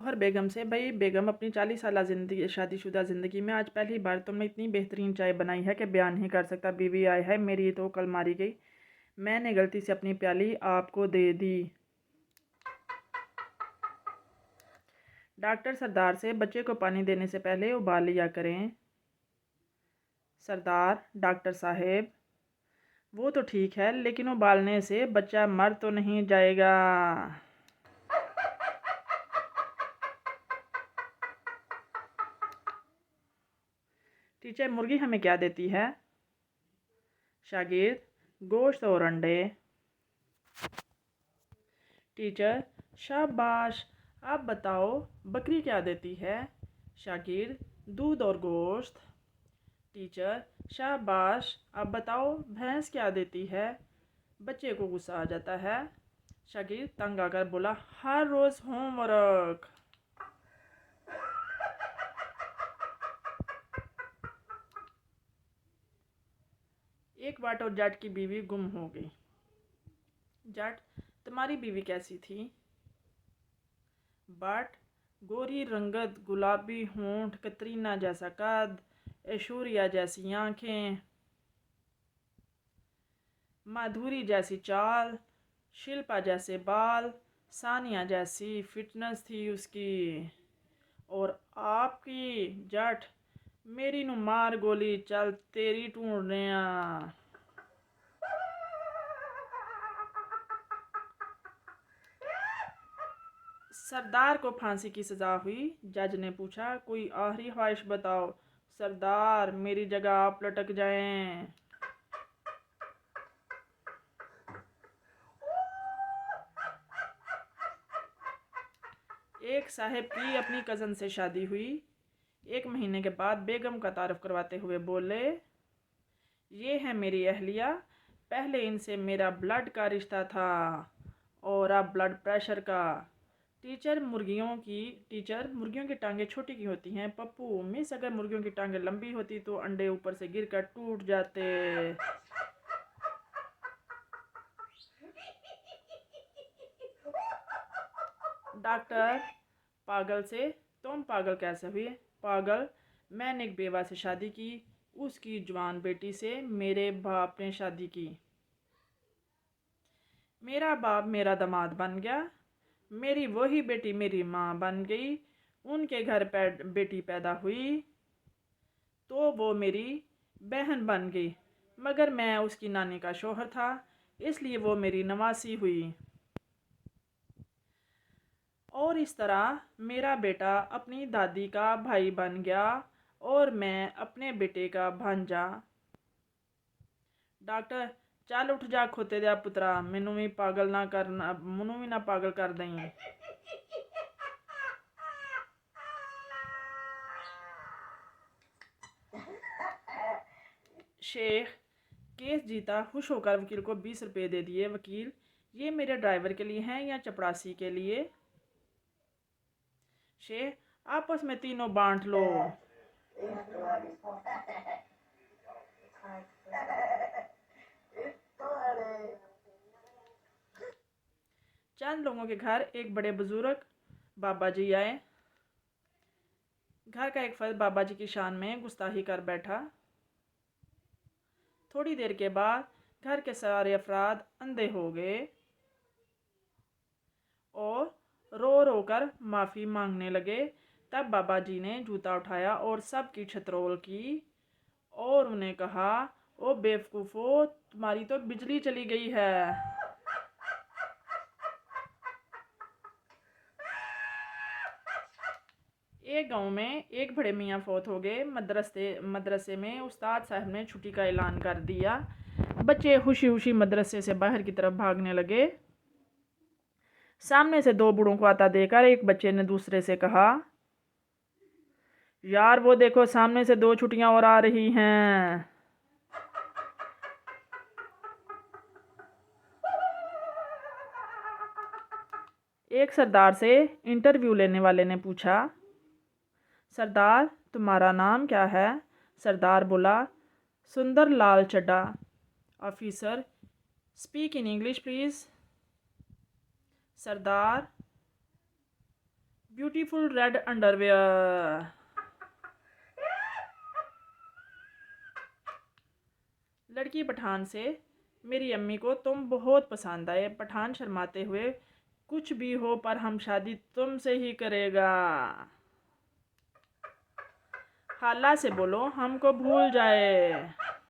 गौहर बेगम से, भाई बेगम, अपनी 40 साल शादीशुदा ज़िंदगी में आज पहली बार तुमने इतनी बेहतरीन चाय बनाई है कि बयान नहीं कर सकता। बीवी आए है मेरी तो कल मारी गई, मैंने गलती से अपनी प्याली आपको दे दी। डॉक्टर सरदार से, बच्चे को पानी देने से पहले उबाल लिया करें। सरदार, डॉक्टर साहेब, वो तो ठीक है, लेकिन उबालने से बच्चा मर तो नहीं जाएगा। टीचर, मुर्गी हमें क्या देती है? शागिर्द, गोश्त और अंडे। टीचर, शाबाश, आप बताओ बकरी क्या देती है? शागिर्द, दूध और गोश्त। टीचर, शाबाश, आप बताओ भैंस क्या देती है? बच्चे को गुस्सा आ जाता है। शागिर्द तंग आकर बोला, हर रोज़ होमवर्क। एक वाट और जाट की बीवी गुम हो गई। जाट, तुम्हारी बीवी कैसी थी? बाट, गोरी रंगत, गुलाबी होंठ, कतरीना जैसा कद, ऐश्वर्या जैसी आंखें, माधुरी जैसी चाल, शिल्पा जैसे बाल, सानिया जैसी फिटनेस थी उसकी। और आपकी? जट, मेरी नु मार गोली, चल तेरी ढूंढने आ। सरदार को फांसी की सजा हुई। जज ने पूछा, कोई आखिरी ख्वाहिश बताओ। सरदार, मेरी जगह आप लटक जाएं। एक साहब की अपनी कज़न से शादी हुई। 1 महीने के बाद बेगम का तारुफ करवाते हुए बोले, ये है मेरी अहलिया, पहले इनसे मेरा ब्लड का रिश्ता था और अब ब्लड प्रेशर का। टीचर, मुर्गियों की टांगें छोटी की होती हैं। पप्पू, मिस, अगर मुर्गियों की टांगें लंबी होती तो अंडे ऊपर से गिरकर टूट जाते। डॉक्टर पागल से, तुम पागल कैसे हुए? पागल, मैंने एक बेवा से शादी की, उसकी जवान बेटी से मेरे बाप ने शादी की। मेरा बाप मेरा दामाद बन गया, मेरी वही बेटी मेरी माँ बन गई। उनके घर बेटी पैदा हुई तो वो मेरी बहन बन गई, मगर मैं उसकी नानी का शौहर था, इसलिए वो मेरी नवासी हुई। और इस तरह मेरा बेटा अपनी दादी का भाई बन गया और मैं अपने बेटे का भांजा। डॉक्टर, चल उठ जा खोते दिया पुत्रा, मैनू भी पागल ना करना, मैनू भी ना पागल कर दई। शेख केस जीता, खुश होकर वकील को 20 रुपये दे दिए। वकील, ये मेरे ड्राइवर के लिए हैं या चपरासी के लिए? शेख, आपस में तीनों बांट लो। चंद लोगों के घर एक बड़े बुजुर्ग बाबा जी आए। घर का एक फर्द बाबा जी की शान में गुस्ताखी कर बैठा। थोड़ी देर के बाद घर के सारे अफराद अंधे हो गए और रो रो कर माफ़ी मांगने लगे। तब बाबा जी ने जूता उठाया और सबकी छतरोल की और उन्हें कहा, ओ बेवकूफ़ो, तुम्हारी तो बिजली चली गई है। एक गांव में एक बड़े मियाँ फौत हो गए। मदरसे में उस्ताद साहब ने छुट्टी का ऐलान कर दिया। बच्चे खुशी खुशी मदरसे से बाहर की तरफ भागने लगे। सामने से 2 बूढ़ों को आता देखकर एक बच्चे ने दूसरे से कहा, यार वो देखो, सामने से 2 छुट्टियां और आ रही हैं। एक सरदार से इंटरव्यू लेने वाले ने पूछा, सरदार, तुम्हारा नाम क्या है? सरदार बोला, Sundar Lal Chaddha. Officer, speak in English please. सरदार, ब्यूटीफुल रेड अंडरवेयर। लड़की पठान से, मेरी अम्मी को तुम बहुत पसंद आए। पठान शर्माते हुए, कुछ भी हो पर हम शादी तुमसे ही करेगा। खाला से बोलो हमको भूल जाए।